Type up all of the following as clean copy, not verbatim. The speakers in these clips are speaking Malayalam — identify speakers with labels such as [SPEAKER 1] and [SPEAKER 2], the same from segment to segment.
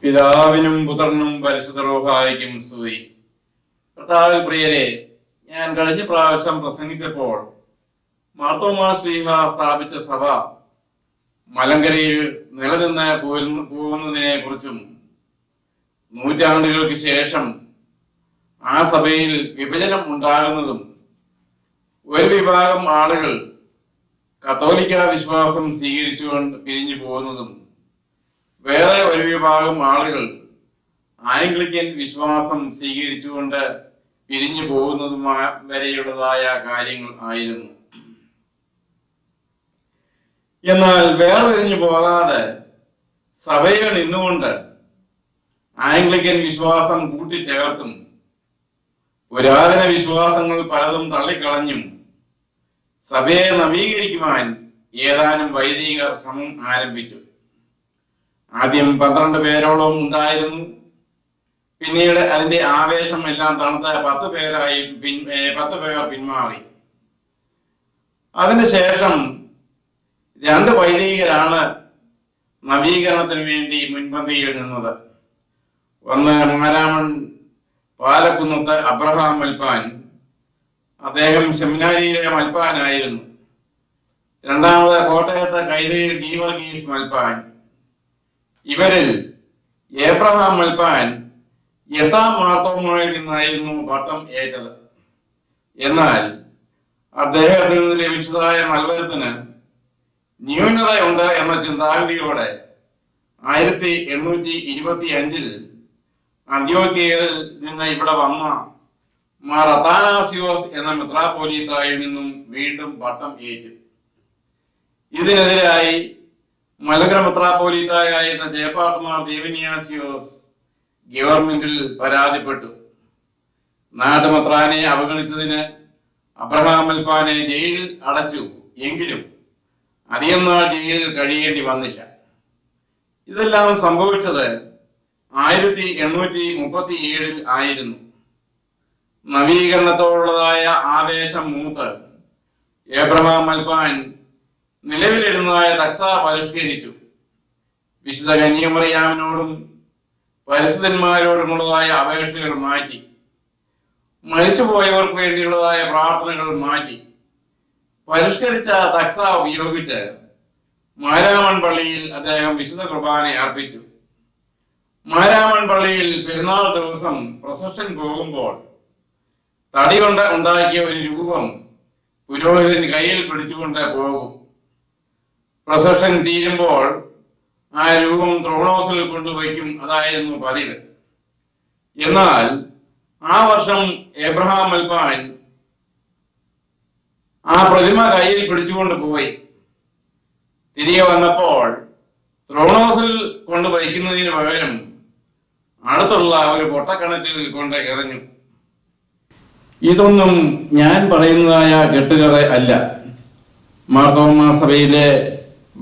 [SPEAKER 1] പിതാവിനും പുത്രനും പരിശുദ്ധ റൂഹായിക്കും സ്തുതി. കർത്താവിൽ പ്രിയരെ, ഞാൻ കഴിഞ്ഞ പ്രാവശ്യം പ്രസംഗിച്ചപ്പോൾ മാർത്തോമാ ശ്ലീഹ സ്ഥാപിച്ച സഭ മലങ്കരയിൽ നിലനിന്ന് പോകുന്നതിനെ കുറിച്ചും നൂറ്റാണ്ടുകൾക്ക് ശേഷം ആ സഭയിൽ വിഭജനം ഉണ്ടാകുന്നതും ഒരു വിഭാഗം ആളുകൾ കത്തോലിക്ക വിശ്വാസം സ്വീകരിച്ചുകൊണ്ട് പിരിഞ്ഞു പോകുന്നതും വേറെ ഒരു വിഭാഗം ആളുകൾ ആംഗ്ലിക്കൻ വിശ്വാസം സ്വീകരിച്ചുകൊണ്ട് പിരിഞ്ഞു പോകുന്നതും വരെയുള്ളതായ കാര്യങ്ങൾ ആയിരുന്നു. എന്നാൽ വേർതിരിഞ്ഞു പോകാതെ സഭയിൽ നിന്നുകൊണ്ട് ആംഗ്ലിക്കൻ വിശ്വാസം കൂട്ടിച്ചേർത്തും പുരാതന വിശ്വാസങ്ങൾ പലതും തള്ളിക്കളഞ്ഞും സഭയെ നവീകരിക്കുവാൻ ഏതാനും വൈദികർ ശ്രമം ആരംഭിച്ചു. ആദ്യം 12 പേരോളം ഉണ്ടായിരുന്നു. പിന്നീട് അതിന്റെ ആവേശം എല്ലാം തണുത്ത 10 പേർ പിന്മാറി. അതിനുശേഷം 2 വൈദികരാണ് നവീകരണത്തിന് വേണ്ടി മുൻപന്തിയിൽ നിന്നത്. ഒന്ന് മാരാമൺ പാലക്കുന്നത്ത് അബ്രഹാം മൽപ്പാൻ, അദ്ദേഹം സെമിനാരിയിലെ മൽപ്പാനായിരുന്നു. രണ്ടാമത് കോട്ടയത്ത് കൈതയിൽ ഗീവർഗീസ് മൽപ്പാൻ. ഇവരിൽ ഏബ്രഹാം മൽപ്പാൻ 8ാം മാർത്തോമായിൽ നിന്നായിരുന്നു പട്ടം ഏറ്റത്. എന്നാൽ അദ്ദേഹത്തിൽ നിന്ന് ലഭിച്ചതായ നൽവരത്തിന് ന്യൂനതയുണ്ട് എന്ന ചിന്താഗതിയോടെ 1825 അന്ത്യോക്യയിൽ നിന്ന് ഇവിടെ വന്ന മാർ അത്താനാസിയോസ് എന്ന മെത്രാപ്പോലീത്തായിൽ നിന്നും വീണ്ടും പട്ടം ഏറ്റു. ഇതിനെതിരായി മലങ്കര മെത്രാപ്പോലീത്തായിരുന്ന ചേപ്പാട്ടുമാർ ദീവനിയാസിയോസ് ഗവൺമെന്റിൽ പരാതിപ്പെട്ടു. നാട്ടുമെത്രാനെ അവഗണിച്ചതിന് അബ്രഹാം മൽപ്പാനെ ജയിലിൽ അടച്ചു. എങ്കിലും അധികം നാൾ ജയിലിൽ കഴിയേണ്ടി വന്നില്ല. ഇതെല്ലാം സംഭവിച്ചത് 1837 ആയിരുന്നു. നവീകരണത്തോടുള്ളതായ ആവേശം മൂത്ത് ഏബ്രഹാം മൽപ്പാൻ നിലവിലിടുന്നതായ തക്സ പരിഷ്കരിച്ചു. വിശുദ്ധ കന്യാമറിയാമിനോടും പരിശുദ്ധന്മാരോടുമുള്ളതായ അപേക്ഷകൾ മാറ്റി. മരിച്ചുപോയവർക്ക് വേണ്ടിയുള്ളതായ പ്രാർത്ഥനകൾ മാറ്റി. പരിഷ്കരിച്ച തക്സ ഉപയോഗിച്ച് മാരാമൺ പള്ളിയിൽ അദ്ദേഹം വിശുദ്ധ കുർബാന അർപ്പിച്ചു. മാരാമൺ പള്ളിയിൽ പെരുന്നാൾ ദിവസം പ്രൊസഷൻ പോകുമ്പോൾ തടി കൊണ്ട് ഉണ്ടാക്കിയ ഒരു രൂപം പുരോഹിതൻ കയ്യിൽ പിടിച്ചുകൊണ്ട് പോകും. പ്രൊസഷൻ തീരുമ്പോൾ ആ രൂപം ത്രോണോസിൽ കൊണ്ടുവയ്ക്കും. അതായിരുന്നു പതിവ്. എന്നാൽ ആ വർഷം ഏബ്രഹാം മൽപ്പാൻ ആ പ്രതിമ കയ്യിൽ പിടിച്ചുകൊണ്ട് പോയി. തിരികെ വന്നപ്പോൾ ത്രോണോസിൽ കൊണ്ട് വയ്ക്കുന്നതിന് പകരം അടുത്തുള്ള ഒരു പൊട്ടക്കിണറ്റിൽ കൊണ്ട് എറിഞ്ഞു. ഇതൊന്നും ഞാൻ പറയുന്നതായ കെട്ടുകഥ അല്ല. മാർത്തോമാ സഭയിലെ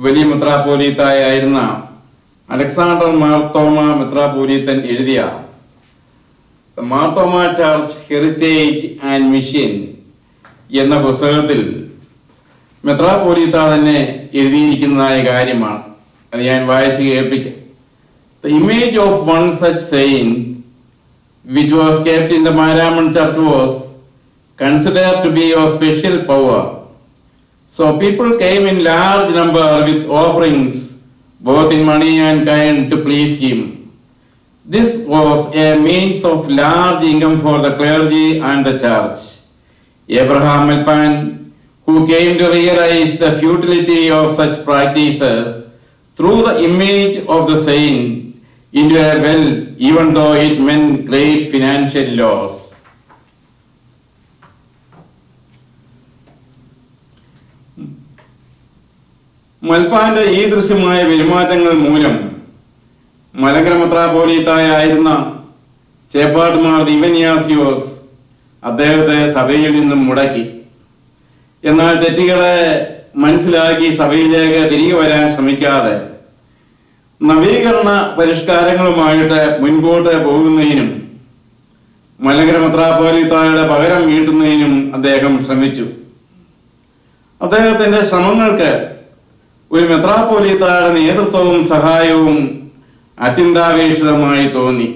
[SPEAKER 1] വലിയ മെത്രാപ്പോലീത്തായിരുന്ന അലക്സാണ്ടർ മാർത്തോമാ മെത്രാപ്പോലീത്തൻ എഴുതിയ Marthoma church heritage and mission എന്ന പുസ്തകത്തിൽ മെത്രാപ്പോലീത്ത തന്നെ എഴുതിയിരിക്കുന്നതായ കാര്യമാണ്. അത് ഞാൻ വായിച്ച് കേൾപ്പിക്കാം. The image of one such saint which was kept in the Mariamman church was considered to be of special power. So people came in large number with offerings both in money and kind to please him. This was a means of large income for the clergy and the church. Abraham Mälpän, who came to realize the futility of such practices, threw the image of the saint into a well, even though it meant great financial loss. മൽപ്പാന്റെ ഈ ദൃശ്യമായ പെരുമാറ്റങ്ങൾ മൂലം മലങ്കര മെത്രാപ്പോലീത്തായിരുന്ന ചേപ്പാട്ടുമാർ ദീവനിയാസിയോസ് അദ്ദേഹത്തെ സഭയിൽ നിന്നും മുടക്കി. എന്നാൽ തെറ്റുകളെ മനസ്സിലാക്കി സഭയിലേക്ക് തിരികെ വരാൻ ശ്രമിക്കാതെ നവീകരണ പരിഷ്കാരങ്ങളുമായിട്ട് മുൻപോട്ട് പോകുന്നതിനും മലങ്കര മെത്രാപ്പോലീത്തായുടെ പകരം വീട്ടുന്നതിനും അദ്ദേഹം ശ്രമിച്ചു. അദ്ദേഹത്തിന്റെ ശ്രമങ്ങൾക്ക് ഒരു മെത്രാപ്പോലീത്തായുടെ നേതൃത്വവും സഹായവും അത്യന്താപേക്ഷിതമായി തോന്നി.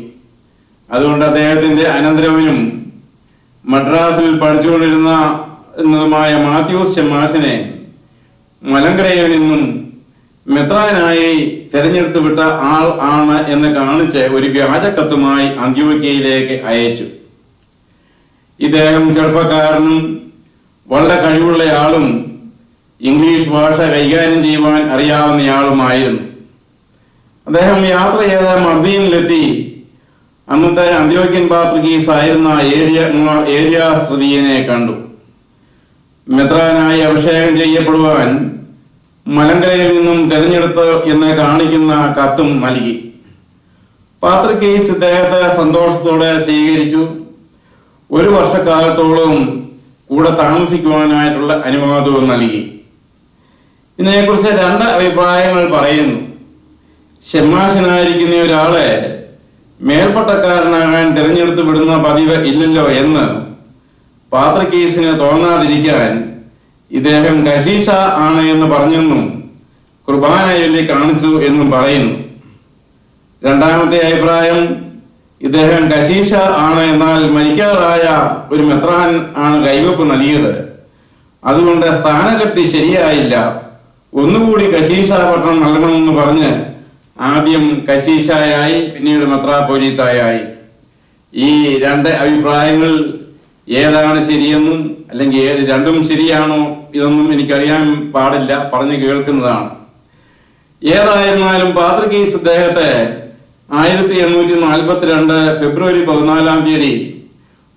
[SPEAKER 1] അതുകൊണ്ട് അദ്ദേഹത്തിന്റെ അനന്തരവനും മദ്രാസിൽ പഠിച്ചുകൊണ്ടിരുന്നതുമായ മാത്യൂസ് ഷമാസിനെ മലങ്കരയിൽ നിന്നും മെത്രാനായി തെരഞ്ഞെടുത്തു വിട്ട ആൾ ആണ് എന്ന് കാണിച്ച് ഒരു വ്യാജക്കത്തുമായി അന്ത്യോക്യയിലേക്ക് അയച്ചു. ഇദ്ദേഹം ചെറുപ്പക്കാരനും വളരെ കഴിവുള്ളയാളും ഇംഗ്ലീഷ് ഭാഷ കൈകാര്യം ചെയ്യുവാൻ അറിയാവുന്നയാളുമായിരുന്നു. അദ്ദേഹം യാത്ര ചെയ്ത മർദീനിലെത്തി അന്നത്തെ അന്ത്യോക്യൻ പാത്രികീസ് ആയിരുന്ന ഏലിയാസ്ത്രീയനെ കണ്ടു. മെത്രാനായി അഭിഷേകം ചെയ്യപ്പെടുവാൻ മലങ്കരയിൽ നിന്നും തെരഞ്ഞെടുത്ത് എന്ന് കാണിക്കുന്ന കത്തും നൽകി. പാത്രികീസ് ഇദ്ദേഹത്തെ സന്തോഷത്തോടെ സ്വീകരിച്ചു. 1 വർഷക്കാലത്തോളം കൂടെ താമസിക്കുവാനായിട്ടുള്ള അനുവാദവും നൽകി. ഇതിനെക്കുറിച്ച് 2 അഭിപ്രായങ്ങൾ പറയുന്നു. ഷെമാശനായിരിക്കുന്ന ഒരാളെ മേൽപ്പട്ടക്കാരനാകാൻ തിരഞ്ഞെടുത്ത് വിടുന്ന പതിവ് ഇല്ലല്ലോ എന്ന് പാത്രികീസിന് തോന്നാതിരിക്കാൻ ഇദ്ദേഹം കശീശ ആണ് എന്ന് പറഞ്ഞെന്നും കുർബാന ചൊല്ലി കാണിച്ചു എന്നും പറയുന്നു. 2ാമത്തെ അഭിപ്രായം, ഇദ്ദേഹം കശീശ ആണ്, എന്നാൽ മരിക്കാറായ ഒരു മെത്രാൻ ആണ് കൈവപ്പ് നൽകിയത്. അതുകൊണ്ട് സ്ഥാനലബ്ധി ശരിയായില്ല, ഒന്നുകൂടി കശീശ പട്ടണം നൽകണമെന്ന് പറഞ്ഞ് ആദ്യം കശീശായായി പിന്നീട് മെത്രാപ്പോലീത്തായായി. ഈ 2 അഭിപ്രായങ്ങൾ ഏതാണ് ശരിയെന്നും അല്ലെങ്കിൽ രണ്ടും ശരിയാണോ ഇതൊന്നും എനിക്കറിയാൻ പാടില്ല, പറഞ്ഞു കേൾക്കുന്നതാണ്. ഏതായിരുന്നാലും പാത്രികീസ് ഇദ്ദേഹത്തെ 1842 ഫെബ്രുവരി 14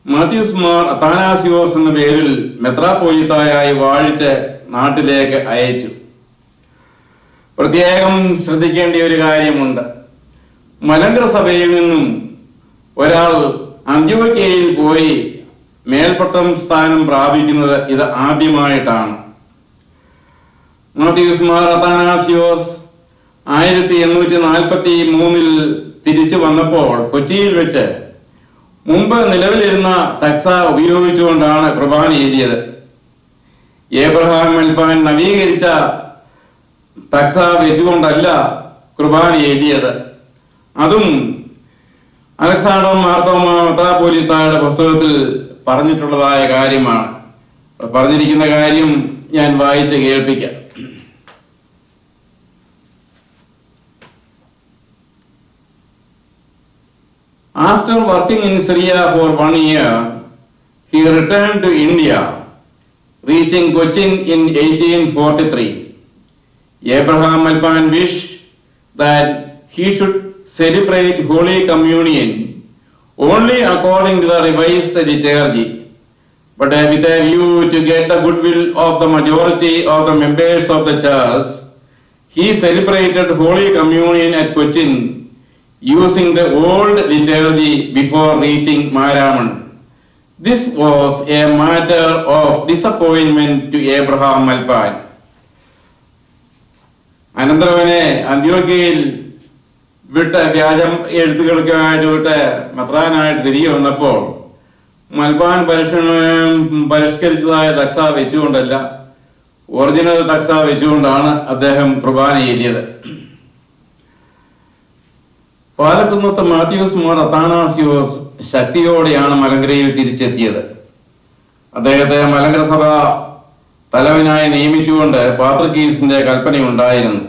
[SPEAKER 1] മാത്യൂസ് മാർ അത്താനാസിയോസ് എന്ന പേരിൽ മെത്രാപ്പോലീത്തായായി വാഴിച്ച് നാട്ടിലേക്ക് അയച്ചു. പ്രത്യേകം ശ്രദ്ധിക്കേണ്ട ഒരു കാര്യമുണ്ട്. മലങ്കര സഭയിൽ നിന്നും ഒരാൾ അന്ത്യോക്യയിൽ പോയി മേൽപ്പട്ടം സ്ഥാനം പ്രാപിക്കുന്നത് ഇത് ആദ്യമായിട്ടാണ്. മാത്യൂസ് മാർ അത്താനാസിയോസ് 1843 തിരിച്ചു വന്നപ്പോൾ കൊച്ചിയിൽ വെച്ച് മുമ്പ് നിലവിലിരുന്ന തക്സ ഉപയോഗിച്ചുകൊണ്ടാണ് കുർബാന എഴുതിയത്. ഏബ്രഹാം മൽപ്പാൻ നവീകരിച്ച തക്സ വെച്ചുകൊണ്ടല്ല കുർബാന എഴുതിയത്. അതും അലക്സാണ്ടർ മാർത്തോമ മെത്രാപ്പോലീത്തായുടെ പുസ്തകത്തിൽ പറഞ്ഞിട്ടുള്ളതായ കാര്യമാണ്. പറഞ്ഞിരിക്കുന്ന കാര്യം ഞാൻ വായിച്ച് കേൾപ്പിക്കാം. After working in Syria for 1 year, he returned to India, reaching Cochin in 1843. Abraham Malpan wished that he should celebrate Holy Communion only according to the revised liturgy, but with a view to get the goodwill of the majority of the members of the church, he celebrated Holy Communion at Cochin using the old liturgy before reaching Maraman. This was a matter of disappointment to Abraham Malpan. അനന്തരവനെ അന്ത്യോക്യയിൽ വിട്ട് വ്യാജം എഴുത്തുകൾക്കായിട്ട് വിട്ട് മെത്രാനായിട്ട് തിരികെ വന്നപ്പോൾ മൽപ്പാൻ പരിഷ്കരിച്ചതായ തക്സ വെച്ചുകൊണ്ടല്ല, ഒറിജിനൽ തക്സ വെച്ചുകൊണ്ടാണ് അദ്ദേഹം കുർബാന എഴുതിയത്. പാലക്കുന്നത്ത് മാത്യൂസ് മാർ അത്താനാസിയോസ് ശക്തിയോടെയാണ് മലങ്കരയിൽ തിരിച്ചെത്തിയത്. അദ്ദേഹത്തെ മലങ്കര സഭ തലവനായി നിയമിച്ചുകൊണ്ട് പാത്രികീസിന്റെ കൽപ്പനയുണ്ടായിരുന്നു.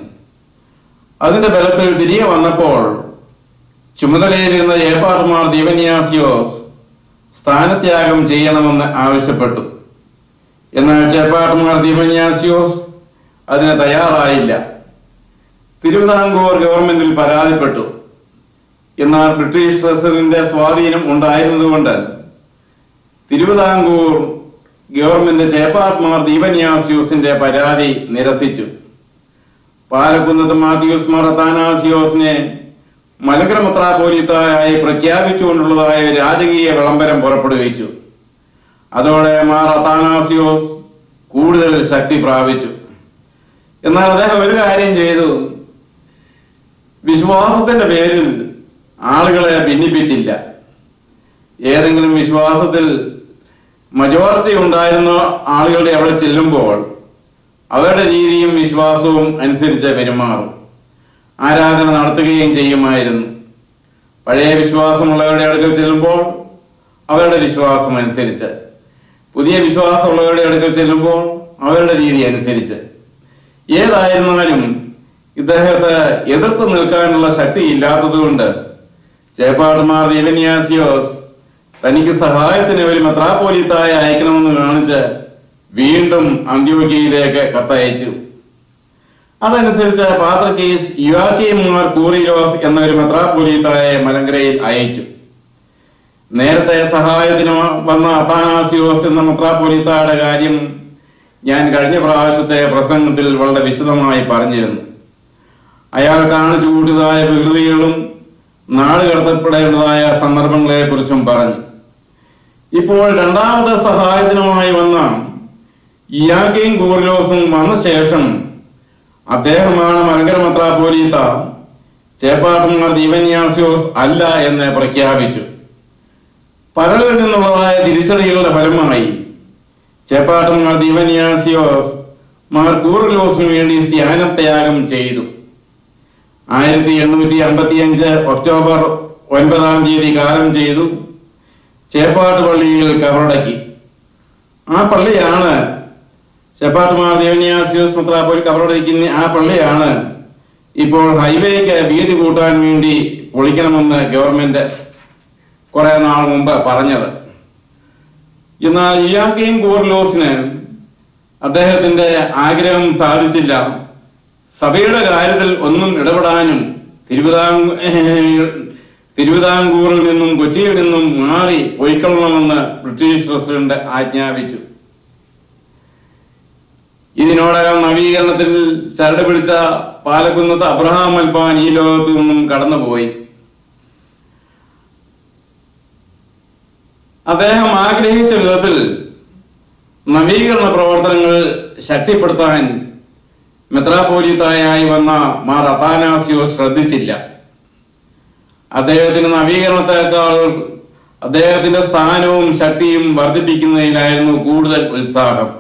[SPEAKER 1] അതിന്റെ ബലത്തിൽ തിരികെ വന്നപ്പോൾ ചുമതലയിലിരുന്ന ഏപ്പാട്ടുമാർ ദീവന്യാസിയോസ് സ്ഥാനത്യാഗം ചെയ്യണമെന്ന് ആവശ്യപ്പെട്ടു. എന്നാൽ ചേപ്പാട്ടുമാർ ദീവന്യാസിയോസ് അതിന് തയ്യാറായില്ല. തിരുവിതാംകൂർ ഗവൺമെന്റിൽ പരാതിപ്പെട്ടു. എന്നാൽ ബ്രിട്ടീഷ് പ്രസിഡന്റിന്റെ സ്വാധീനം ഉണ്ടായിരുന്നതുകൊണ്ട് തിരുവിതാംകൂർ ഗവൺമെന്റ് ചേപ്പാട്ട്മാർ ദീപന്യാസിയോസിന്റെ പരാതി നിരസിച്ചു. പാലക്കുന്നത്ത് മാത്യൂസ് മാർ അത്താനാസിയോസിനെ മലങ്കര മെത്രാപ്പോലീത്തായി പ്രഖ്യാപിച്ചുകൊണ്ടുള്ളതായ രാജകീയ വിളംബരം പുറപ്പെടുവിച്ചു. അതോടെ മാർ അത്താനാസിയോസ് കൂടുതൽ ശക്തി പ്രാപിച്ചു. എന്നാൽ അദ്ദേഹം ഒരു കാര്യം ചെയ്തു. വിശ്വാസത്തിന്റെ പേരിൽ ആളുകളെ ഭിന്നിപ്പിച്ചില്ല. ഏതെങ്കിലും വിശ്വാസത്തിൽ മജോറിറ്റി ഉണ്ടായിരുന്ന ആളുകളുടെ അവിടെ ചെല്ലുമ്പോൾ അവരുടെ രീതിയും വിശ്വാസവും അനുസരിച്ച് പെരുമാറും. ആരാധന നടത്തുകയും ചെയ്യുമായിരുന്നു. പഴയ വിശ്വാസമുള്ളവരുടെ അടുക്കൽ ചെല്ലുമ്പോൾ അവരുടെ വിശ്വാസം അനുസരിച്ച്, പുതിയ വിശ്വാസമുള്ളവരുടെ അടുക്കൽ ചെല്ലുമ്പോൾ അവരുടെ രീതി അനുസരിച്ച്. ഏതായിരുന്നാലും ഇദ്ദേഹത്തെ എതിർത്ത് നിൽക്കാനുള്ള ശക്തി ഇല്ലാത്തതുകൊണ്ട് ചേപ്പാട്ടുമാർ ദീവന്യാസിയോസ് തനിക്ക് സഹായത്തിന് ഒരു മെത്രാപ്പോലീത്തായെ അയക്കണമെന്ന് കാണിച്ച് വീണ്ടും അന്ത്യോക്യയിലേക്ക് കത്തയച്ചു. അതനുസരിച്ച് പാത്രിക്കീസ് യുവാക്കീം മാർ കൂറിലോസ് എന്ന ഒരു മെത്രാപ്പോലീത്തായെ മലങ്കരയിൽ അയച്ചു. നേരത്തെ സഹായത്തിന് വന്ന അത്താനാസിയോസ് എന്ന മെത്രാപ്പോലീത്തായുടെ കാര്യം ഞാൻ കഴിഞ്ഞ പ്രാവശ്യത്തെ പ്രസംഗത്തിൽ വളരെ വിശദമായി പറഞ്ഞിരുന്നു. അയാൾ കാണിച്ചു കൂട്ടിയതായ വികൃതികളും നാട് കടത്തപ്പെടേണ്ടതായ സന്ദർഭങ്ങളെ കുറിച്ചും പറഞ്ഞു. ഇപ്പോൾ രണ്ടാമത്തെ സഹായത്തിനുമായി വന്ന യുവാക്കീം കൂറിലോസും വന്ന ശേഷം അദ്ദേഹമാണ് മലങ്കര മെത്രാപ്പോലീത്ത, ചേപ്പാട്ടുമാർ ദീവന്യാസിയോസ് അല്ല എന്ന് പ്രഖ്യാപിച്ചു. പലരിൽ നിന്നുള്ളതായ തിരിച്ചടികളുടെ ഫലമായി ചേപ്പാട്ടുമാർ ദീവന്യാസിയോസ് മാർ കൂറിലോസിനു വേണ്ടി സ്ഥാനത്യാഗം ചെയ്തു. 1855 ഒക്ടോബർ 9 കാലം ചെയ്തു ചേപ്പാട്ട് പള്ളിയിൽ കബറടക്കി. ആ പള്ളിയാണ് ചേപ്പാട്ടുമാർ ദീവന്യാസിയോസ് മെത്രാപ്പോലി കബറടക്കുന്ന ആ പള്ളിയാണ് ഇപ്പോൾ ഹൈവേക്ക് വീതി കൂട്ടാൻ വേണ്ടി പൊളിക്കണമെന്ന് ഗവൺമെന്റ് കുറെ നാൾ മുമ്പ് പറഞ്ഞത്. എന്നാൽ യുവാക്കീം കൂറിലോസിന് അദ്ദേഹത്തിന്റെ ആഗ്രഹം സാധിച്ചില്ല. സഭയുടെ കാര്യത്തിൽ ഒന്നും ഇടപെടാനും തിരുവിതാംകൂറിൽ നിന്നും കൊച്ചിയിൽ നിന്നും മാറി പൊയ്ക്കൊള്ളണമെന്ന് ബ്രിട്ടീഷ് പ്രസിഡന്റ് ആജ്ഞാപിച്ചു. ഇതിനോടകം നവീകരണത്തിൽ ചരട് പിടിച്ച പാലക്കുന്നത്ത് അബ്രഹാം മൽപ്പാൻ ഈ ലോകത്തു നിന്നും കടന്നുപോയി. അദ്ദേഹം ആഗ്രഹിച്ച വിധത്തിൽ നവീകരണ പ്രവർത്തനങ്ങൾ ശക്തിപ്പെടുത്താൻ മെത്രാപ്പോലീത്തായായി വന്ന മാർ അത്താനാസിയോസ് ശ്രദ്ധിച്ചില്ല. അദ്ദേഹത്തിന് നവീകരണത്തെക്കാൾ അദ്ദേഹത്തിന്റെ സ്ഥാനവും ശക്തിയും വർദ്ധിപ്പിക്കുന്നതിലായിരുന്നു കൂടുതൽ ഉത്സാഹം.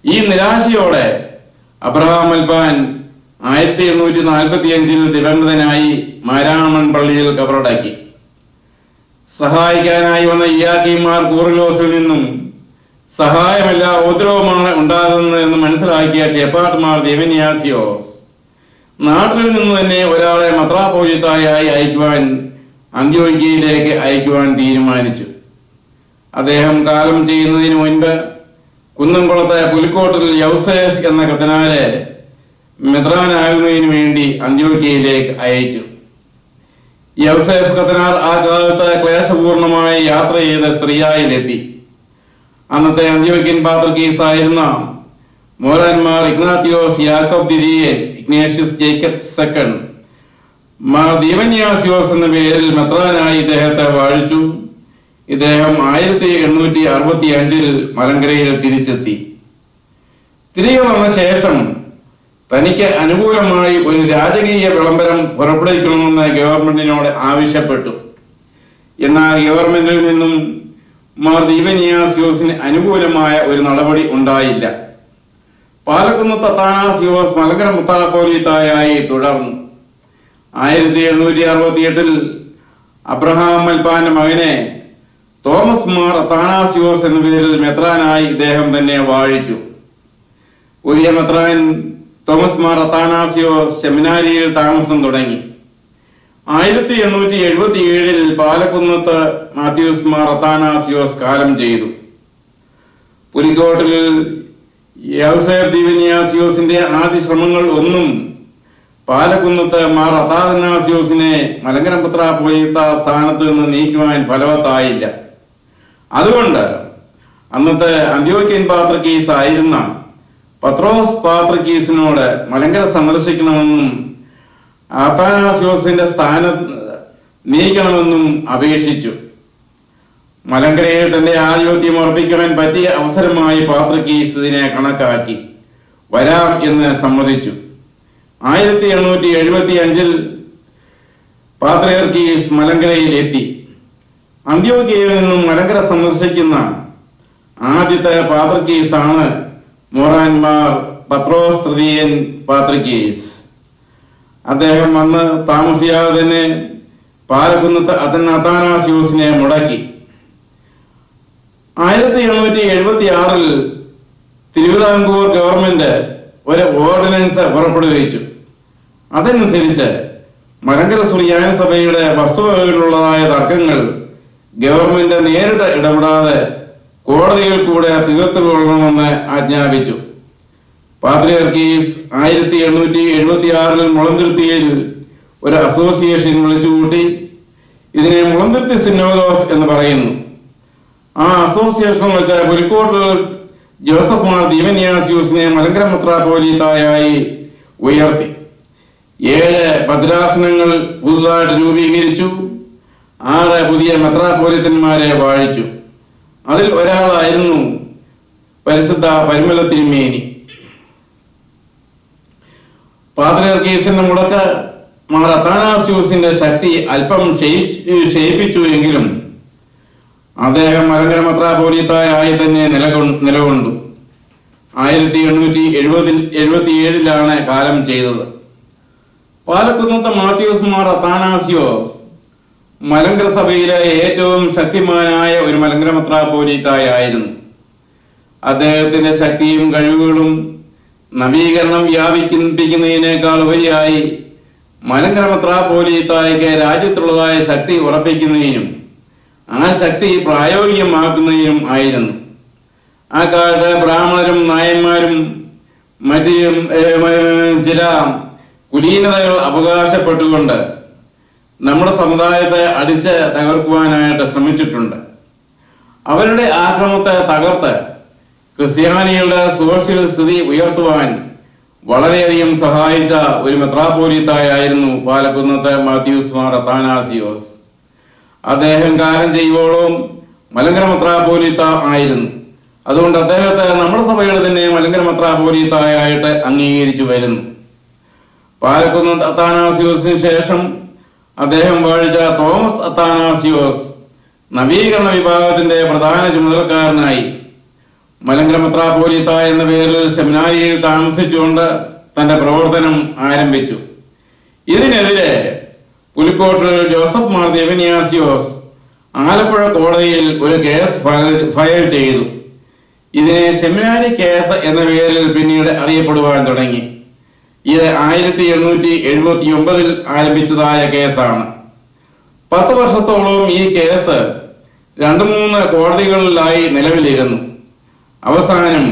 [SPEAKER 1] ഈ നിരാശയോടെ അബ്രഹാം മൽപ്പാൻ 1845 ദിവംഗതനായി മാരാമൺ പള്ളിയിൽ കബറടക്കി. സഹായിക്കാനായി വന്ന യുവാക്കീം മാർ കൂറിലോസിൽ നിന്നും സഹായമല്ല ഉപദ്രവമാണ് ഉണ്ടാകുന്നത് എന്ന് മനസ്സിലാക്കിയ ചേപ്പാട്ടുമാർ ദീവന്യാസിയോസ് നാട്ടിൽ നിന്ന് തന്നെ ഒരാളെ മെത്രാപ്പോലീത്തായായി അയക്കുവാൻ അന്ത്യോക്യയിലേക്ക് അയക്കുവാൻ തീരുമാനിച്ചു. അദ്ദേഹം കാലം ചെയ്യുന്നതിന് മുൻപ് കുന്നംകുളത്തെ പുലിക്കോട്ടിൽ യൗസേഫ് എന്ന കത്തനാരെ മെത്രാനാകുന്നതിന് വേണ്ടി അന്ത്യോക്യയിലേക്ക് അയച്ചു. യൗസേഫ് കത്തനാർ ആ കാലത്ത് ക്ലേശപൂർണമായി യാത്ര ചെയ്ത് സിറിയയിലെത്തി. അന്നത്തെ അന്ത്യോക്യൻ പാത്രിക്കീസായിരുന്ന മോറാൻമാർ ഇഗ്നാത്തിയോസ് യാക്കോബ് ദിദിയൻ, ഇഗ്നേഷ്യസ് ജേക്കബ് സെക്കൻഡ്, മാർ ദീവന്യാസിയോസ് എന്ന പേരിൽ മെത്രാനായി ഇദ്ദേഹത്തെ വാഴിച്ചു. ഇദ്ദേഹം 1865 മലങ്കരയിൽ തിരിച്ചെത്തി. തിരികെ വന്ന ശേഷം തനിക്ക് അനുകൂലമായി ഒരു രാജകീയ വിളംബരം പുറപ്പെടുവിക്കണമെന്ന് ഗവൺമെന്റിനോട് ആവശ്യപ്പെട്ടു. എന്നാൽ ഗവൺമെന്റിൽ നിന്നും മാർ ദീവന്യാസിയോസിന് അനുകൂലമായ ഒരു നടപടി ഉണ്ടായില്ല. പാലക്കുന്നത്ത് അത്താനാസിയോസ് മലങ്കര മെത്രാപ്പോലീത്തായായി തുടർന്നു. 1868 അബ്രഹാം മൽപ്പാന്റെ മകനെ തോമസ് മാർ അത്താനാസിയോസ് എന്ന പേരിൽ മെത്രാനായി ഇദ്ദേഹം തന്നെ വാഴിച്ചു. പുതിയ മെത്രാൻ തോമസ് മാർ അത്താനാസിയോസ് സെമിനാരിയിൽ താമസം തുടങ്ങി. 1877 പാലക്കുന്നത്ത് മാത്യൂസ് മാർ അത്താനാസിയോസ് കാലം ചെയ്തു. പുലിക്കോട്ടിൽ യൗസേഫ് ദീവന്യാസിയോസിന്റെ ആദ്യ ശ്രമങ്ങൾ ഒന്നും പാലക്കുന്നത്ത് മാർ അത്താനാസിയോസിനെ മലങ്കര മെത്രാപ്പോലീത്ത സ്ഥാനത്ത് നിന്ന് നീക്കുവാൻ ഫലവത്തായില്ല. അതുകൊണ്ട് അന്നത്തെ അന്ത്യോക്യൻ പാത്രിക്കീസ് ആയിരുന്ന പത്രോസ് പാത്രിക്കീസിനോട് മലങ്കര സന്ദർശിക്കണമെന്നും അത്താനാസിയോസിന്റെ സ്ഥാനം നീക്കണമെന്നും അപേക്ഷിച്ചു. മലങ്കരയിൽ തന്റെ ആധിപത്യം ഉറപ്പിക്കുവാൻ പറ്റിയ അവസരമായി പാത്രിക്കീസ് ഇതിനെ കണക്കാക്കി വരാം എന്ന് സമ്മതിച്ചു. 1875 പാത്രിയർക്കീസ് മലങ്കരയിൽ എത്തി. അന്ത്യോക്യയിൽ നിന്നും മലങ്കര സന്ദർശിക്കുന്ന ആദ്യത്തെ പാത്രിക്കീസാണ് മോറാൻമാർ പത്രോസ് തൃതീയൻ പാത്രിക്കീസ്. അദ്ദേഹം വന്ന് താമസിയാതെ തന്നെ പാലക്കുന്നത്ത് അത്താനാസ്യോസിനെ മുടക്കി. 1876 തിരുവിതാംകൂർ ഗവൺമെന്റ് ഒരു ഓർഡിനൻസ് പുറപ്പെടുവിച്ചു. അതനുസരിച്ച് മലങ്കര സുറിയാനി സഭയുടെ വസ്തുവകകളിലുള്ളതായ തർക്കങ്ങൾ ഗവൺമെന്റ് നേരിട്ട് ഇടപെടാതെ കോടതിയിൽ കൂടെ തീർത്തുകൊള്ളണമെന്ന് ആജ്ഞാപിച്ചു. പാത്രിയാർക്കീസ് 1876 മുളന്തുരുത്തിയിൽ ഒരു അസോസിയേഷൻ വിളിച്ചുകൂട്ടി. ഇതിനെ മുളന്തുരുത്തി സിനോദോസ് എന്ന് പറയുന്നു. ആ അസോസിയേഷൻ വെച്ച പുലിക്കോട്ടിൽ ജോസഫ് മാർ ദീവന്യാസ്യൂസിനെ മലങ്കര മെത്രാപ്പോലീത്തായായി ഉയർത്തി. 7 ഭദ്രാസനങ്ങൾ പുതുതായിട്ട് രൂപീകരിച്ചു. 6 പുതിയ മെത്രാപ്പോലിത്തന്മാരെ വാഴിച്ചു. അതിൽ ഒരാളായിരുന്നു പരിശുദ്ധ പരിമല തിരുമേനി. പാത്രിയാർക്കീസിന്റെ മുടക്ക് മാർ അത്താനാസ്യൂസിന്റെ ശക്തി അല്പം ക്ഷയിപ്പിച്ചു എങ്കിലും അദ്ദേഹം മലങ്കര മെത്രാപ്പോലീത്തായി തന്നെ നിലകൊണ്ടു. 1877 കാലം ചെയ്തത്. പാലക്കുന്നത്ത് മാത്യൂസ് മാർ അത്താനാസ്യോസ് മലങ്കര സഭയിലെ ഏറ്റവും ശക്തിമാനായ ഒരു മലങ്കര മെത്രാപ്പോലീത്തായിരുന്നു. അദ്ദേഹത്തിന്റെ ശക്തിയും കഴിവുകളും നവീകരണം വ്യാപിപ്പിക്കുന്നതിനേക്കാൾ ഉപരിയായി മലങ്കര മെത്രാപ്പോലീത്തായ്ക്ക് രാജ്യത്തുള്ളതായ ശക്തി ഉറപ്പിക്കുന്നതിനും ആ ശക്തി പ്രായോഗികമാക്കുന്നതിനും ആയിരുന്നു. ആ കാലത്ത് ബ്രാഹ്മണരും നായന്മാരും മറ്റും ചില കുലീനതകൾ അവകാശപ്പെട്ടുകൊണ്ട് നമ്മുടെ സമുദായത്തെ അടിച്ച് തകർക്കുവാനായിട്ട് ശ്രമിച്ചിട്ടുണ്ട്. അവരുടെ ആക്രമണത്തെ തകർത്ത് ക്രിസ്ത്യാനികളുടെ സോഷ്യൽ സ്ഥിതി ഉയർത്തുവാൻ വളരെയധികം സഹായിച്ച ഒരു മെത്രാപ്പോലീത്തായിരുന്നു പാലക്കുന്നത്ത് മാത്യൂസ് മാർ അത്താനാസ്യോസ്. അദ്ദേഹം കാലം ചെയ്യുവോളം മലങ്കര മെത്രാപ്പോലീത്ത ആയിരുന്നു. അതുകൊണ്ട് അദ്ദേഹത്തെ നമ്മുടെ സഭയുടെ തന്നെ മലങ്കര മെത്രാപ്പോലീത്തായിട്ട് അംഗീകരിച്ചു വരുന്നു. പാലക്കുന്നത്ത് അത്താനാസ്യോസിന് ശേഷം അദ്ദേഹം വാഴിച്ച തോമസ് അത്താനാസ്യോസ് നവീകരണ വിഭാഗത്തിന്റെ പ്രധാന ചുമതലക്കാരനായി. മലങ്കര മെത്രാപ്പോലീത്ത എന്ന പേരിൽ സെമിനാരിയിൽ താമസിച്ചുകൊണ്ട് തന്റെ പ്രവർത്തനം ആരംഭിച്ചു. ഇതിനെതിരെ പുലിക്കോട്ടിൽ ജോസഫ് മാർ ദീവന്യാസ്യോസ് ആലപ്പുഴ കോടതിയിൽ ഒരു കേസ് ഫയൽ ചെയ്തു. ഇതിനെ സെമിനാരി കേസ് എന്ന പേരിൽ പിന്നീട് അറിയപ്പെടുവാൻ തുടങ്ങി. ഇത് 1879 ആരംഭിച്ചതായ കേസാണ്. 10 വർഷത്തോളം ഈ കേസ് 2-3 കോടതികളിലായി നിലവിലിരുന്നു. അവസാനം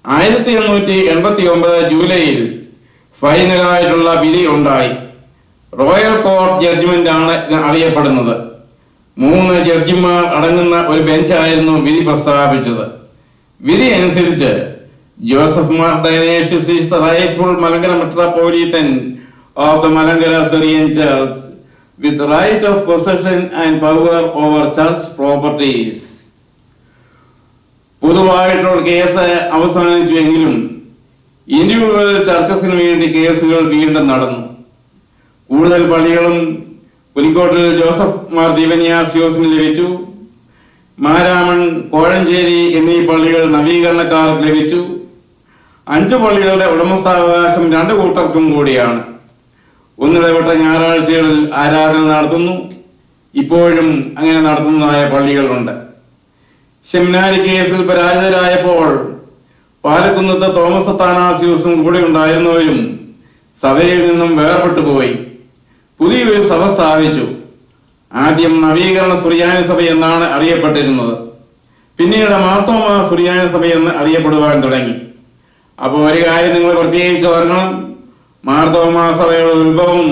[SPEAKER 1] 1889 ജൂലൈയിൽ ഫൈനലായിട്ടുള്ള വിധി ഉണ്ടായി. റോയൽ കോർട്ട് ജഡ്ജ്മെന്റ് ആണ് അറിയപ്പെടുന്നത്. 3 ജഡ്ജിമാർ അടങ്ങുന്ന ഒരു ബെഞ്ചായിരുന്നു വിധി പ്രസ്താവിച്ചത്. വിധി അനുസരിച്ച് Joseph Mar Dionysius is the rightful Malankara metropolitan of the Malankara Syrian church with right of possession and power over church properties. പൊതുവായിട്ടുള്ള കേസ് അവസാനിച്ചുവെങ്കിലും ഇൻഡിവിജ്വൽ ചർച്ചസിന് വേണ്ടി കേസുകൾ വീണ്ടും നടന്നു. കൂടുതൽ പള്ളികളും പുലിക്കോട്ടിൽ ജോസഫ് മാർ ദീവന്യാസ്യോസിന് ലഭിച്ചു. മാരാമൺ, കോഴഞ്ചേരി എന്നീ പള്ളികൾ നവീകരണക്കാർക്ക് ലഭിച്ചു. 5 പള്ളികളുടെ ഉടമസ്ഥാവകാശം 2 കൂട്ടർക്കും കൂടിയാണ്. ഒന്നിടവിട്ട ഞായറാഴ്ചകളിൽ ആരാധന നടത്തുന്നു. ഇപ്പോഴും അങ്ങനെ നടത്തുന്നതായ പള്ളികളുണ്ട്. സെമിനാരി കേസിൽ പരാജിതരായപ്പോൾ പാലക്കുന്നത്ത് തോമസ് അത്താനാസ്യോസും കൂടെ ഉണ്ടായിരുന്നവരും സഭയിൽ നിന്നും വേർപെട്ടു പോയി. പുതിയൊരു സഭ സ്ഥാപിച്ചു. ആദ്യം നവീകരണ സുറിയാനി സഭ എന്നാണ് അറിയപ്പെട്ടിരുന്നത്. പിന്നീട് മാർത്തോമാ സുറിയാനി സഭ എന്ന് അറിയപ്പെടുവാൻ തുടങ്ങി. അപ്പോൾ ഒരു കാര്യം നിങ്ങൾ പ്രത്യേകിച്ച് ഓർക്കണം. മാർത്തോമാ സഭയുടെ ഉത്ഭവം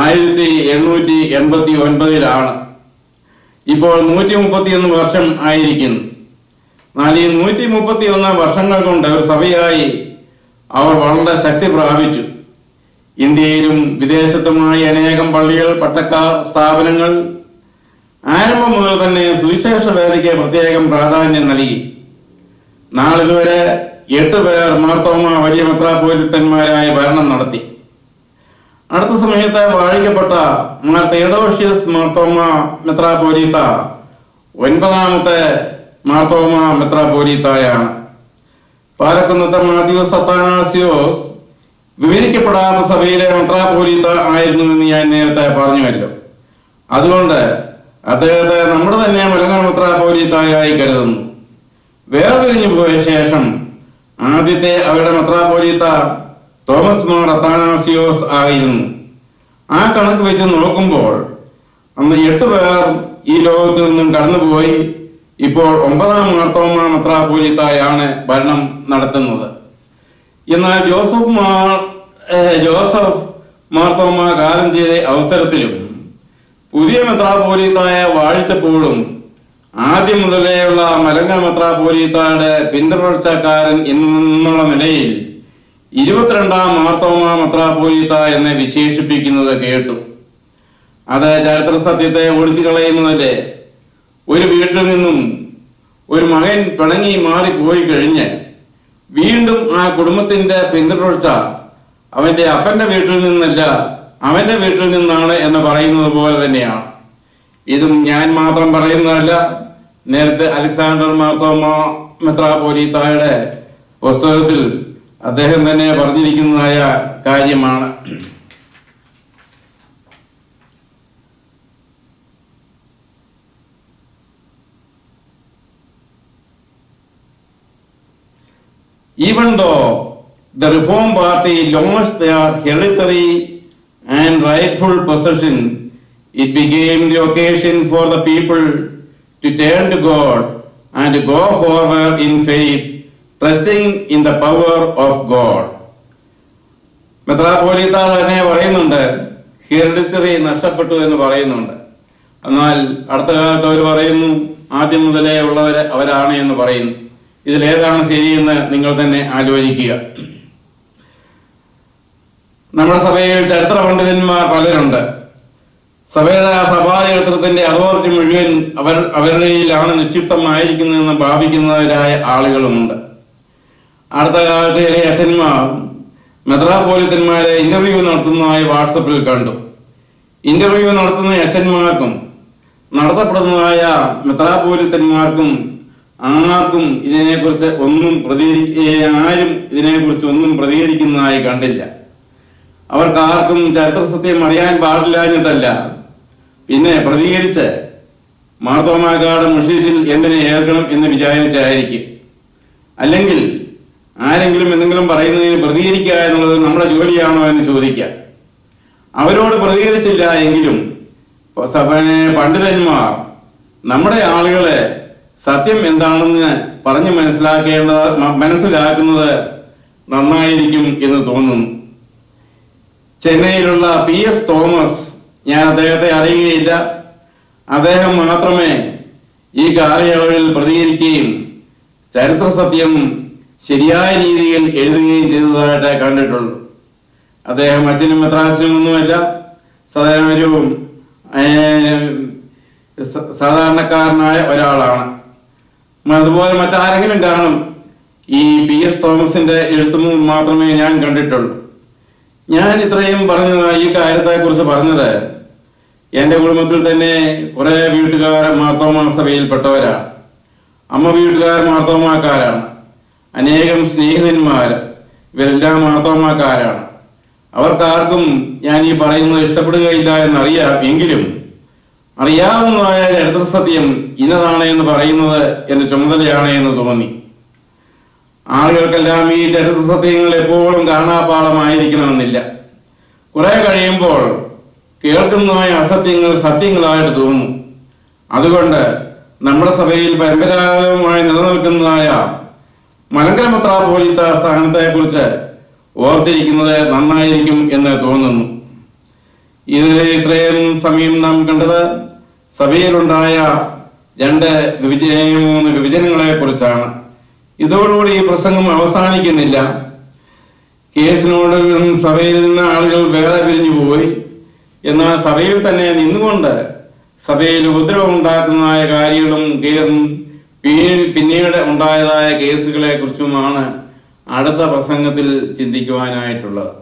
[SPEAKER 1] 1889 ഇപ്പോൾ 131 വർഷം ആയിരിക്കുന്നു. എന്നാൽ ഈ 131 വർഷങ്ങൾ കൊണ്ട് ഒരു സഭയായി അവർ വളരെ ശക്തി പ്രാപിച്ചു. ഇന്ത്യയിലും വിദേശത്തുമായി അനേകം പള്ളികൾ, പട്ടക്കാർ, സ്ഥാപനങ്ങൾ ആരംഭം മുതൽ തന്നെ സുവിശേഷ വേലയ്ക്ക് പ്രത്യേകം പ്രാധാന്യം നൽകി. നാളിതുവരെ 8 പേർ മാർത്തോമാ വലിയ മെത്രാപ്പോലിത്തന്മാരായി ഭരണം നടത്തി. അടുത്ത സമയത്ത് വാഴിക്കപ്പെട്ട മാർ തെയോഡോഷ്യസ് മാർത്തോമാ മെത്രാപ്പോലീത്ത 9ാമത്തെ മാർത്തോമാ മെത്രാപ്പോലീത്തായാണ്. പാലക്കുന്നത്ത് മാത്യൂസ് അത്താനാസ്യോസ് വിഭജിക്കപ്പെടാത്ത സഭയിലെ മെത്രാപ്പോലീത്ത ആയിരുന്നു എന്ന് ഞാൻ നേരത്തെ പറഞ്ഞുവല്ലോ. അതുകൊണ്ട് അദ്ദേഹത്തെ നമ്മുടെ തന്നെ മലങ്കര മെത്രാപ്പോലീത്തായി കരുതുന്നു. വേർപിരിഞ്ഞു പോയ ശേഷം ആദ്യത്തെ അവരുടെ മെത്രാപ്പോലീത്ത തോമസ് മാർ അത്താനാസിയോസ് ആയിരുന്നു. ആ കണക്ക് വെച്ച് നോക്കുമ്പോൾ അന്ന് 8 പേർ ഈ ലോകത്തിൽ നിന്നും കടന്നുപോയി. ഇപ്പോൾ 9ാം മാർത്തോമ മെത്രാപ്പോലീത്തായാണ് ഭരണം നടത്തുന്നത്. എന്നാൽ ജോസഫ് മാർത്തോമ കാലം ചെയ്ത അവസരത്തിലും പുതിയ മെത്രാപ്പോലീത്തായ വാഴിച്ചപ്പോഴും ആദ്യം മുതലേയുള്ള മലങ്കര മെത്രാപ്പോലീത്തായുടെ പിന്തുടർച്ചക്കാരൻ എന്നുള്ള നിലയിൽ 22ാം മാർത്തോമ മെത്രാപ്പോലീത്ത എന്ന് വിശേഷിപ്പിക്കുന്നത് കേട്ടു. അത് ചരിത്ര സത്യത്തെ ഒഴിച്ചു കളയുന്നതല്ലേ? ഒരു വീട്ടിൽ നിന്നും ഒരു മകൻ പിണങ്ങി മാറിപ്പോയി കഴിഞ്ഞ് വീണ്ടും ആ കുടുംബത്തിന്റെ പിന്തുടർച്ച അവന്റെ അപ്പന്റെ വീട്ടിൽ നിന്നല്ല, അവന്റെ വീട്ടിൽ നിന്നാണ് എന്ന് പറയുന്നത് പോലെ തന്നെയാണ്. ഇതും ഞാൻ മാത്രം പറയുന്നതല്ല. നേരത്തെ അലക്സാണ്ടർ മാർത്തോമ മെത്രാപ്പോലീത്തായുടെ പുസ്തകത്തിൽ അദ്ദേഹം തന്നെ പറഞ്ഞിരിക്കുന്നതായ കാര്യമാണ്. Even though the Reform Party lost their hereditary and rightful possession, it became the occasion for the people to turn to God and to go forward in faith, trusting in the power of God. മെത്രാപ്പോലീത്ത തന്നെ പറയുന്നുണ്ട്, ഹെറിഡിറ്ററി നഷ്ടപ്പെട്ടു എന്ന് പറയുന്നുണ്ട്. എന്നാൽ അടുത്ത കാലത്ത് അവർ പറയുന്നു ആദ്യം മുതലേ അവരാണ് എന്ന് പറയുന്നു. ഇതിലേതാണ് ശരിയെന്ന് നിങ്ങൾ തന്നെ ആലോചിക്കുക. നമ്മുടെ സഭയിൽ ചരിത്ര പണ്ഡിതന്മാർ പലരുണ്ട്. സഭയുടെ സഭാചരിത്രത്തിന്റെ അതോറിറ്റി മുഴുവൻ അവരുടെയിലാണ് നിക്ഷിപ്തമായിരിക്കുന്നതെന്ന് ഭാവിക്കുന്നവരായ ആളുകളുമുണ്ട്. അടുത്ത കാലത്ത് ചില അച്ഛന്മാർ മെത്രാപ്പോലീത്തന്മാരെ ഇന്റർവ്യൂ നടത്തുന്നതായി വാട്സപ്പിൽ കണ്ടു. ഇന്റർവ്യൂ നടത്തുന്ന അച്ഛന്മാർക്കും നടത്തപ്പെടുന്നതായ മെത്രാപ്പോലീത്തന്മാർക്കും ആർക്കും ഇതിനെക്കുറിച്ച് ആരും ഇതിനെക്കുറിച്ച് ഒന്നും പ്രതികരിക്കുന്നതായി കണ്ടില്ല. അവർക്ക് ആർക്കും ചരിത്ര സത്യം അറിയാൻ പാടില്ലാഞ്ഞിട്ടല്ല, പിന്നെ പ്രതികരിച്ച് മാർത്തോമാക്കാട് മുഷീഷിൽ എന്തിനെ ഏൽക്കണം എന്ന് വിചാരിച്ചായിരിക്കും. അല്ലെങ്കിൽ ആരെങ്കിലും എന്തെങ്കിലും പറയുന്നതിന് പ്രതികരിക്കുക എന്നുള്ളത് നമ്മുടെ ജോലിയാണോ എന്ന് ചോദിക്കാം. അവരോട് പ്രതികരിച്ചില്ല എങ്കിലും പണ്ഡിതന്മാർ നമ്മുടെ ആളുകളെ സത്യം എന്താണെന്ന് പറഞ്ഞ് മനസ്സിലാക്കുന്നത് നന്നായിരിക്കും എന്ന് തോന്നുന്നു. ചെന്നൈയിലുള്ള PS തോമസ്, ഞാൻ അദ്ദേഹത്തെ അറിയുകയില്ല. അദ്ദേഹം മാത്രമേ ഈ കാലയളവിൽ പ്രതികരിക്കുകയും ചരിത്ര സത്യം ശരിയായ രീതിയിൽ എഴുതുകയും ചെയ്തതായിട്ട് കണ്ടിട്ടുള്ളൂ. അദ്ദേഹം അച്ഛനും മെത്രാസിനും ഒന്നുമല്ല, സാധാരണക്കാരനായ ഒരാളാണ്. അതുപോലെ മറ്റാരെങ്കിലും കാണും. ഈ PS തോമസിന്റെ എഴുത്തും മാത്രമേ ഞാൻ കണ്ടിട്ടുള്ളൂ. ഞാൻ ഇത്രയും പറഞ്ഞത് ഈ കാര്യത്തെക്കുറിച്ച് പറഞ്ഞത് എൻ്റെ കുടുംബത്തിൽ തന്നെ കുറെ വീട്ടുകാർ മാർത്തോമാ സഭയിൽപ്പെട്ടവരാണ്. അമ്മ വീട്ടുകാർ മാർത്തോമാക്കാരാണ്. അനേകം സ്നേഹിതന്മാർ ഇവരെല്ലാം മാർത്തോമാക്കാരാണ്. അവർക്കാർക്കും ഞാൻ ഈ പറയുന്നത് ഇഷ്ടപ്പെടുകയില്ല എന്നറിയാം. എങ്കിലും അറിയാവുന്നതായ ചരിത്ര സത്യം ഇന്നതാണ് എന്ന് പറയുന്നത് എൻ്റെ ചുമതലയാണ് എന്ന് തോന്നി. ആളുകൾക്കെല്ലാം ഈ ചരിത്ര സത്യങ്ങൾ എപ്പോഴും കാണാപ്പാടമായിരിക്കണമെന്നില്ല. കുറെ കഴിയുമ്പോൾ കേൾക്കുന്നതായ അസത്യങ്ങൾ സത്യങ്ങളായിട്ട് തോന്നും. അതുകൊണ്ട് നമ്മുടെ സഭയിൽ പരമ്പരാഗതമായി നിലനിൽക്കുന്നതായ മലങ്കര മെത്രാപ്പോലീത്ത സ്ഥാനത്തെക്കുറിച്ച് ഓർത്തിരിക്കുന്നത് നന്നായിരിക്കും എന്ന് തോന്നുന്നു. ഇതിൽ ഇത്രയും സമയം നാം കണ്ടത് സഭയിലുണ്ടായ 3 വിഭജനങ്ങളെ കുറിച്ചാണ്. ഇതോടുകൂടി ഈ പ്രസംഗം അവസാനിക്കുന്നില്ല. കേസിനോട് സഭയിൽ നിന്ന് ആളുകൾ വേറെ പിരിഞ്ഞു പോയി. എന്നാൽ സഭയിൽ തന്നെ നിന്നുകൊണ്ട് സഭയിൽ ഉപദ്രവം ഉണ്ടാക്കുന്നതായ കാര്യങ്ങളും പിന്നീട് ഉണ്ടായതായ കേസുകളെ കുറിച്ചുമാണ് അടുത്ത പ്രസംഗത്തിൽ ചിന്തിക്കുവാനായിട്ടുള്ളത്.